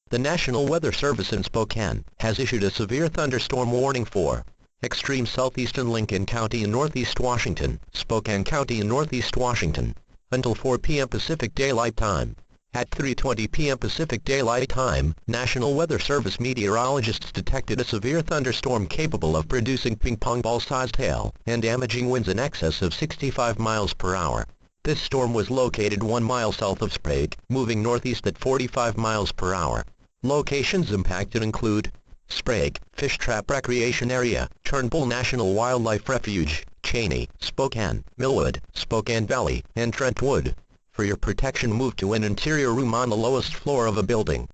The National Weather Service in Spokane has issued a severe thunderstorm warning for extreme southeastern Lincoln County in northeast Washington, Spokane County in northeast Washington, until 4 p.m. Pacific Daylight Time. At 3:20 p.m. Pacific Daylight Time, National Weather Service meteorologists detected a severe thunderstorm capable of producing ping-pong ball-sized hail and damaging winds in excess of 65 miles per hour. This storm was located 1 mile south of Sprague, moving northeast at 45 miles per hour. Locations impacted include Sprague, Fish Trap Recreation Area, Turnbull National Wildlife Refuge, Cheney, Spokane, Millwood, Spokane Valley, and Trentwood. For your protection, move to an interior room on the lowest floor of a building.